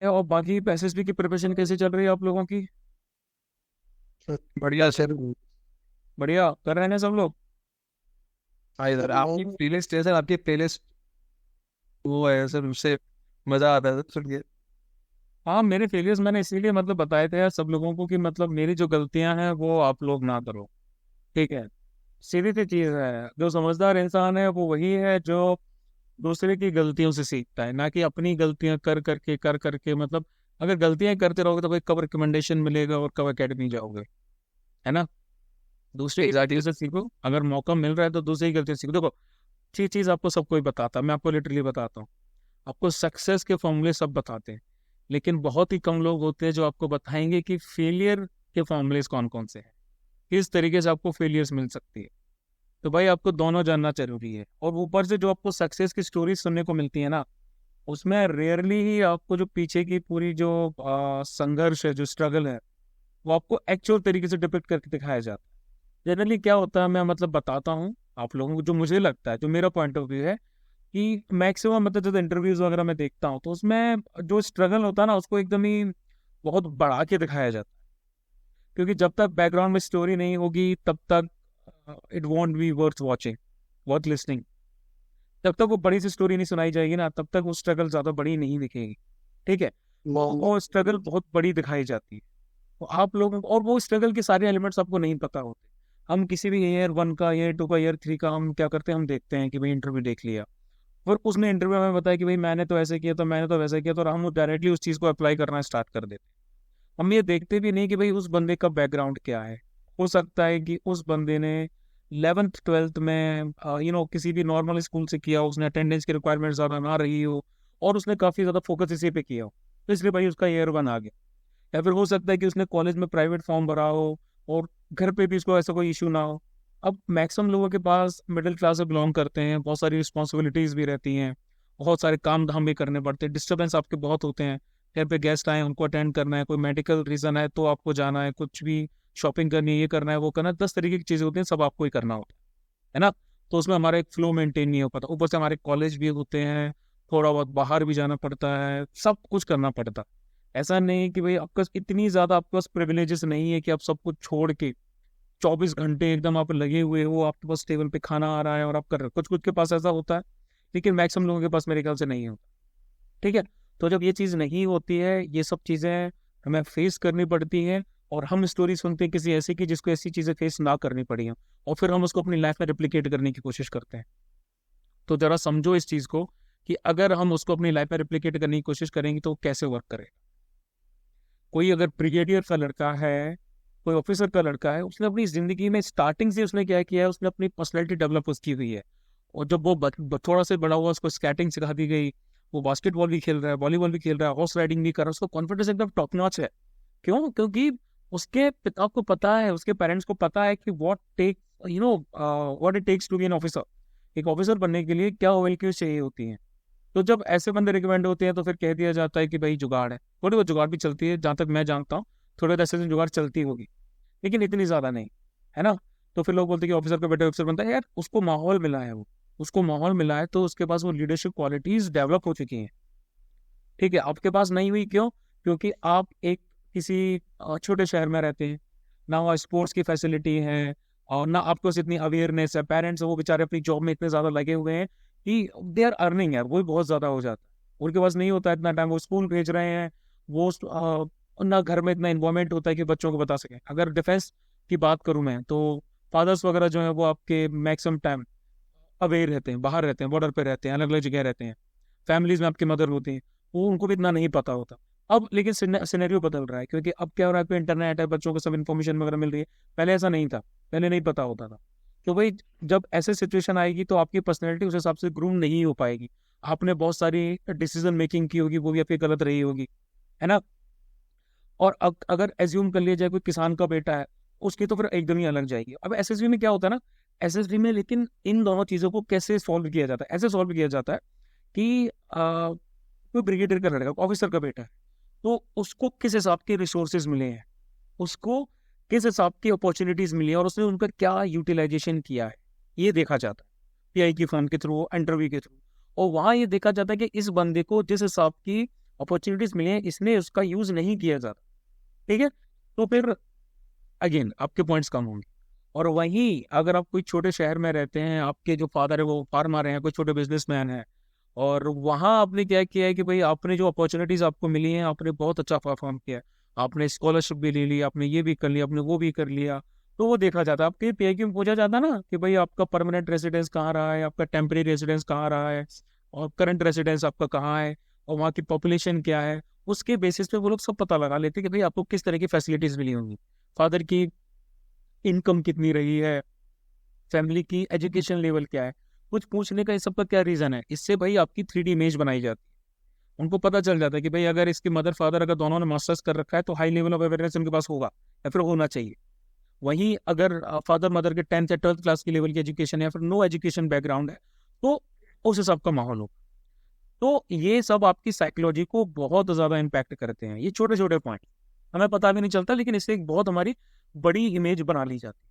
और बाकी एसएसबी की प्रिपरेशन कैसे चल रही है आप लोगों की? बढ़िया सर। बढ़िया कर रहे हैं ना सब लोग? हाँ इधर आपकी प्लेलिस्ट है सर, आपकी प्लेलिस्ट वो है सर, उससे मजा आता है सर सुन के। हाँ, मेरे फेलियर्स मैंने इसीलिए मतलब बताए थे यार सब लोगों को कि मतलब मेरी जो गलतियां हैं वो आप लोग ना करो। ठीक है। सीधी सी चीज है, जो समझदार इंसान है वो वही है जो दूसरे की गलतियों से सीखता है, ना कि अपनी गलतियां कर करके मतलब अगर गलतियां करते रहोगे तो भाई कब रिकमेंडेशन मिलेगा और कब एकेडमी जाओगे? है ना? दूसरी एग्जैक्टली से सीखो, अगर मौका मिल रहा है तो दूसरी गलती से सीखो। देखो, चीज चीज आपको सब कोई बताता है, मैं आपको लिटरली बताता हूँ। आपको सक्सेस के फॉर्मूले सब बताते हैं, लेकिन बहुत ही कम लोग होते हैं जो आपको बताएंगे कि फेलियर के फॉर्मूले कौन कौन से हैं, किस तरीके से आपको फेलियर्स मिल सकती है। तो भाई आपको दोनों जानना जरूरी है। और ऊपर से जो आपको सक्सेस की स्टोरी सुनने को मिलती है ना, उसमें रेयरली ही आपको जो पीछे की पूरी जो संघर्ष है, जो स्ट्रगल है, वो आपको एक्चुअल तरीके से डिपिक्ट करके दिखाया जाता है। जनरली क्या होता है, मैं मतलब बताता हूँ आप लोगों को, जो मुझे लगता है, जो मेरा पॉइंट ऑफ व्यू है, कि मैक्सिमम मतलब जब इंटरव्यूज वगैरह में देखता हूँ तो उसमें जो स्ट्रगल होता है ना उसको एकदम ही बहुत बढ़ा के दिखाया जाता है। क्योंकि जब तक बैकग्राउंड में स्टोरी नहीं होगी तब तक it won't B worth watching, worth listening. जब तक वो बड़ी सी स्टोरी नहीं सुनाई जाएगी ना तब तक वो स्ट्रगल ज्यादा बड़ी नहीं दिखेगी। ठीक है। वो स्ट्रगल बहुत बड़ी दिखाई जाती है। तो आप लोग, और वो स्ट्रगल के सारे एलिमेंट्स आपको नहीं पता होते। हम किसी भी ईयर वन का, ईयर टू का, ईयर थ्री का हम क्या करते हैं, हम देखते हैं कि भाई इंटरव्यू देख लिया, और उसने इंटरव्यू में बताया कि भाई मैंने तो ऐसे किया, तो मैंने तो वैसे किया, तो हम डायरेक्टली उस चीज़ को अप्लाई करना स्टार्ट कर देते हैं। हम ये देखते भी नहीं कि भाई उस बंदे का बैकग्राउंड क्या है। हो सकता है कि उस बंदे ने 11th 12th में किसी भी नॉर्मल स्कूल से किया हो, उसने अटेंडेंस की रिक्वायरमेंट ज़्यादा ना रही हो, और उसने काफ़ी ज़्यादा फोकस इसी पे किया हो, तो इसलिए भाई उसका ईयर वन आ गया। या फिर हो सकता है कि उसने कॉलेज में प्राइवेट फॉर्म भरा हो और घर पे भी उसको ऐसा कोई इशू ना हो। अब मैक्सिमम लोगों के पास मिडिल क्लास से बिलोंग करते हैं, बहुत सारी रिस्पॉन्सिबिलिटीज भी रहती हैं, बहुत सारे काम धाम भी करने पड़ते हैं, डिस्टर्बेंस आपके बहुत होते हैं। घर पे गेस्ट आए, उनको अटेंड करना है, कोई मेडिकल रीजन है तो आपको जाना है, कुछ भी शॉपिंग करनी है, ये करना है, वो करना है, 10 तरीके की चीज़ें होती हैं, सब आपको ही करना होता है ना? तो उसमें हमारा एक फ्लो मेंटेन नहीं हो पाता। ऊपर से हमारे कॉलेज भी होते हैं, थोड़ा बहुत बाहर भी जाना पड़ता है, सब कुछ करना पड़ता है। ऐसा नहीं कि भाई आपका इतनी ज्यादा आपके पास प्रिविलेजेस नहीं है कि आप सब कुछ छोड़ के 24 घंटे एकदम आप लगे हुए हो, आपके पास टेबल पे खाना आ रहा है और आप कर रहे हो। कुछ कुछ के पास ऐसा होता है, लेकिन मैक्सिमम लोगों के पास मेरे ख्याल से नहीं होता। ठीक है। तो जब ये चीज़ नहीं होती है, ये सब चीज़ें हमें फेस करनी पड़ती हैं, और हम स्टोरी सुनते हैं किसी ऐसी की जिसको ऐसी चीज़ें फेस ना करनी पड़ी हो, और फिर हम उसको अपनी लाइफ में रिप्लिकेट करने की कोशिश करते हैं। तो जरा समझो इस चीज़ को, कि अगर हम उसको अपनी लाइफ में रिप्लिकेट करने की कोशिश करेंगे तो वो कैसे वर्क करेगा। कोई अगर ब्रिगेडियर का लड़का है, कोई ऑफिसर का लड़का है, उसने अपनी जिंदगी में स्टार्टिंग से उसने क्या किया है, उसने अपनी पर्सनैलिटी डेवलप उसकी हुई है। और जब वो थोड़ा से बड़ा हुआ, उसको स्केटिंग सिखा दी गई, वो बास्केटबॉल भी खेल रहा है, वॉलीबॉल भी खेल रहा है, हॉर्स राइडिंग भी कर रहा है, उसका कॉन्फिडेंस एकदम टॉप नॉच है। क्यों? क्योंकि उसके पिता को पता है, उसके पेरेंट्स को पता है कि what it takes to be an officer. एक ऑफिसर बनने के लिए क्या क्वालिटीज चाहिए होती हैं। तो जब ऐसे बंदे रिकमेंड होते हैं तो फिर कह दिया जाता है कि भाई जुगाड़ है। थोड़ी बहुत जुगाड़ भी चलती है, जहां तक मैं जानता हूँ, थोड़े बहुत ऐसे से जुगाड़ चलती होगी, लेकिन इतनी ज्यादा नहीं, है ना? तो फिर लोग बोलते हैं कि ऑफिसर का बेटा ऑफिसर बनता है। यार उसको माहौल मिला है, वो उसको माहौल मिला है, तो उसके पास वो लीडरशिप क्वालिटीज डेवलप हो चुकी हैं। ठीक है। आपके पास नहीं हुई, क्यों? क्योंकि आप एक किसी छोटे शहर में रहते हैं, ना वहाँ स्पोर्ट्स की फैसिलिटी है, और ना आपके पास इतनी अवेयरनेस है। पेरेंट्स वो बेचारे अपनी जॉब में इतने ज्यादा लगे हुए हैं कि दे आर अर्निंग, यार वो भी बहुत ज्यादा हो जाता है, उनके पास नहीं होता इतना टाइम, वो स्कूल भेज रहे हैं, वो ना घर में इतना इन्वॉल्वमेंट होता है कि बच्चों को बता सके। अगर डिफेंस की बात करूं मैं, तो फादर्स वगैरह जो है वो आपके मैक्सिमम टाइम अवेयर रहते हैं, बाहर रहते हैं, बॉर्डर पे रहते हैं, अलग अलग जगह रहते हैं। फैमिलीज में आपकी मदर होती है, वो उनको भी इतना नहीं पता होता। अब लेकिन सिनेरियो बदल रहा है, क्योंकि अब क्या हो रहा है, इंटरनेट है, बच्चों को सब इन्फॉर्मेशन वगैरह मिल रही है। पहले ऐसा नहीं था, पहले नहीं पता होता था। तो भाई जब ऐसे सिचुएशन आएगी तो आपकी पर्सनैलिटी उस हिसाब से ग्रूम नहीं हो पाएगी। आपने बहुत सारी डिसीजन मेकिंग की होगी, वो भी आपकी गलत रही होगी, है ना? और अगर एज्यूम कर लिया जाए कोई किसान का बेटा है, उसकी तो फिर एकदम ही अलग जाएगी। अब एसएसबी में क्या होता है ना, एसएसबी में लेकिन इन दोनों चीजों को कैसे सॉल्व किया जाता है, ऐसे सॉल्व किया जाता है कि कोई ब्रिगेडियर का लड़का, ऑफिसर का बेटा है, तो उसको किस हिसाब के रिसोर्सेज मिले हैं, उसको किस हिसाब की अपॉर्चुनिटीज मिली है, और उसने उनका क्या यूटिलाइजेशन किया है, ये देखा जाता है पीआई की फर्म के थ्रू, इंटरव्यू के थ्रू। और वहां ये देखा जाता है कि इस बंदे को जिस हिसाब की अपॉर्चुनिटीज मिली हैं, इसलिए उसका यूज नहीं किया जाता। ठीक है, तो फिर अगेन आपके पॉइंट्स कम होंगे। और वहीं अगर आप कोई छोटे शहर में रहते हैं, आपके जो फादर है वो फार्मर हैं, कोई छोटे बिजनेसमैन है, और वहाँ आपने क्या किया है कि भाई आपने जो अपॉर्चुनिटीज आपको मिली हैं, आपने बहुत अच्छा परफॉर्म किया है, आपने स्कॉलरशिप भी ले ली, आपने ये भी कर लिया, आपने वो भी कर लिया, तो वो देखा जाता है। आपके पीआईक्यू में पूछा जाता है ना कि भाई आपका परमानेंट रेसिडेंस कहाँ रहा है, आपका टेम्परेरी रेसिडेंस कहाँ रहा है, और करंट रेसिडेंस आपका कहाँ है, और वहाँ की पॉपुलेशन क्या है। उसके बेसिस पे वो लोग सब पता लगा लेते हैं कि भाई आपको किस तरह की फैसिलिटीज मिली होंगी, फादर की इनकम कितनी रही है, फैमिली की एजुकेशन लेवल क्या है। कुछ पूछने का इस सब का क्या रीजन है, इससे भाई आपकी 3D इमेज बनाई जाती है। उनको पता चल जाता है कि भाई अगर इसके मदर फादर अगर दोनों ने मास्टर्स कर रखा है तो हाई लेवल ऑफ अवेयरनेस उनके पास होगा या फिर होना चाहिए। वहीं अगर फादर मदर के 10th या 12th क्लास की लेवल की एजुकेशन है या फिर नो एजुकेशन बैकग्राउंड है, तो उस हिसाब का माहौल होगा। तो ये सब आपकी साइकोलॉजी को बहुत ज्यादा इम्पैक्ट करते हैं, ये छोटे छोटे पॉइंट हमें पता भी नहीं चलता, लेकिन इससे एक बहुत हमारी बड़ी इमेज बना ली जाती है।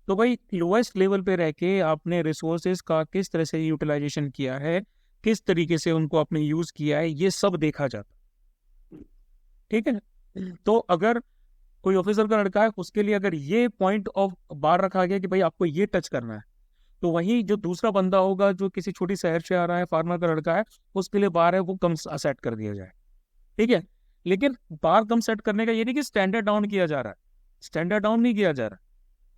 तो भाई लोएस्ट लेवल पे रह के आपने रिसोर्सेज का किस तरह से यूटिलाइजेशन किया है, किस तरीके से उनको आपने यूज किया है, ये सब देखा जाता है। ठीक है, तो अगर कोई ऑफिसर का लड़का है, उसके लिए अगर ये पॉइंट ऑफ बार रखा गया कि भाई आपको ये टच करना है, तो वही जो दूसरा बंदा होगा जो किसी छोटी शहर से आ रहा है, फार्मर का लड़का है, उसके लिए बार है वो कम सेट कर दिया जाए। ठीक है, लेकिन बार कम सेट करने का ये नहीं कि स्टैंडर्ड डाउन किया जा रहा है, स्टैंडर्ड डाउन नहीं किया जा रहा।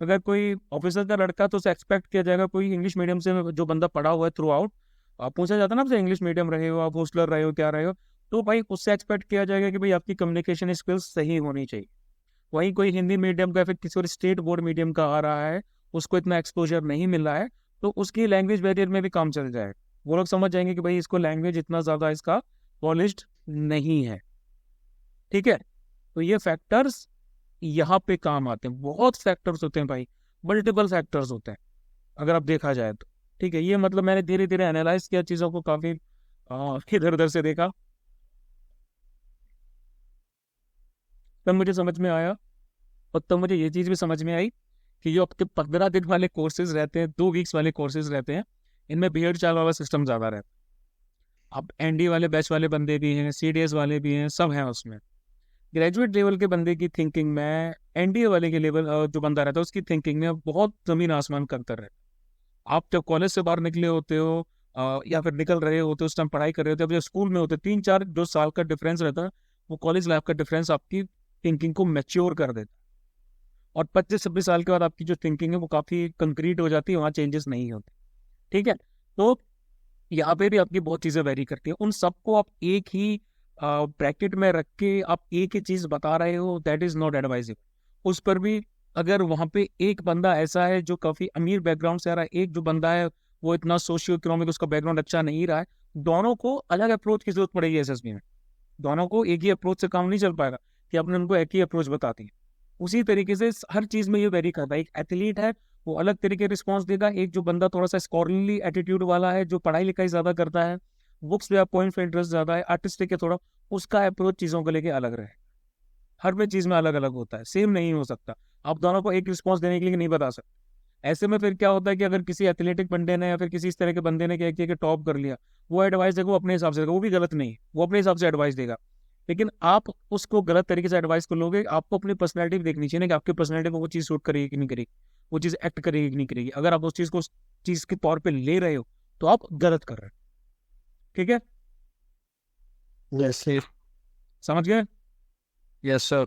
अगर कोई ऑफिसर का लड़का तो उसे एक्सपेक्ट किया जाएगा, कोई इंग्लिश मीडियम से जो बंदा पढ़ा हुआ है थ्रू आउट, आप पूछा जाता है ना आपसे इंग्लिश मीडियम रहे हो, आप हॉस्टलर रहे हो, क्या रहे हो, तो भाई उससे एक्सपेक्ट किया जाएगा कि भाई आपकी कम्युनिकेशन स्किल्स सही होनी चाहिए। वहीं कोई हिंदी मीडियम का या फिर किसी और स्टेट बोर्ड मीडियम का आ रहा है, उसको इतना एक्सपोजर नहीं मिल रहा है, तो उसकी लैंग्वेज बैरियर में भी काम चल जाएगा। वो लोग समझ जाएंगे कि भाई इसको लैंग्वेज इतना ज्यादा इसका पॉलिश्ड नहीं है। ठीक है, तो ये फैक्टर्स यहाँ पे काम आते हैं, बहुत फैक्टर्स होते हैं भाई, मल्टीपल फैक्टर्स होते हैं अगर आप देखा जाए तो। ठीक है, ये मतलब मैंने धीरे धीरे एनालाइज किया चीज़ों को, काफी इधर उधर से देखा, तब मुझे समझ में आया। और तब मुझे ये चीज़ भी समझ में आई कि जो आपके 15 दिन वाले कोर्सेज रहते हैं, 2 वीक्स वाले कोर्सेज रहते हैं, इनमें बिहेड चाल वाला सिस्टम ज़्यादा रहता है। अब एनडी वाले बैच वाले बंदे भी हैं, सीडीएस वाले भी हैं, सब हैं उसमें। ग्रेजुएट लेवल के बंदे की थिंकिंग में एनडीए वाले के लेवल जो बंदा रहता है उसकी थिंकिंग में बहुत जमीन आसमान का अंतर है। आप जब कॉलेज से बाहर निकले होते हो या फिर निकल रहे होते हो, उस टाइम पढ़ाई कर रहे होते हो, जब स्कूल में होते 3-4 जो साल का डिफरेंस रहता है, वो कॉलेज लाइफ का डिफरेंस आपकी थिंकिंग को मैच्योर कर देता है। और 25-26 साल के बाद आपकी जो थिंकिंग है वो काफी कंक्रीट हो जाती है, वहाँ चेंजेस नहीं होते। ठीक है, तो यहाँ पे भी आपकी बहुत चीजें वेरी करती है, उन सबको आप एक ही ब्रैकेट में रख के आप एक ही चीज बता रहे हो, दैट इज नॉट एडवाइजेबल। उस पर भी अगर वहां पे एक बंदा ऐसा है जो काफी अमीर बैकग्राउंड से आ रहा है, एक जो बंदा है वो इतना सोशियो इकोनॉमिक उसका बैकग्राउंड अच्छा नहीं रहा है, दोनों को अलग अप्रोच की जरूरत पड़ेगी एसएसबी में। दोनों को एक ही अप्रोच से काम नहीं चल पाएगा कि आपने उनको एक ही अप्रोच बताती है। उसी तरीके से हर चीज में ये वेरी करता है। एक एथलीट है वो अलग तरीके रिस्पॉन्स देगा, एक जो बंदा थोड़ा सा स्कॉलरली एटीट्यूड वाला है, जो पढ़ाई लिखाई ज्यादा करता है, बुक्स पे पॉइंट पे इंटरेस्ट ज्यादा है, आर्टिस्टिक है थोड़ा, उसका अप्रोच चीजों को लेके अलग रहे। हर में चीज में अलग अलग होता है, सेम नहीं हो सकता। आप दोनों को एक रिस्पॉन्स देने के लिए नहीं बता सकते। ऐसे में फिर क्या होता है कि अगर किसी एथलेटिक बंदे ने या फिर किसी इस तरह के बंदे ने क्या किया कि टॉप कर लिया, वो एडवाइस देगा वो अपने हिसाब से देगा, वो भी गलत नहीं है, वो अपने हिसाब से एडवाइस देगा। लेकिन आप उसको गलत तरीके से एडवाइस को लोगे, आपको अपनी पर्सनैलिटी भी देखनी चाहिए ना कि आपकी पर्सनैलिटी को वो चीज़ सूट करेगी कि नहीं करेगी, वो चीज़ एक्ट करेगी कि नहीं करेगी। अगर आप उस चीज़ को उस चीज़ के तौर पे ले रहे हो तो आप गलत कर रहे हो। ठीक है, यस समझ गए? Yes sir.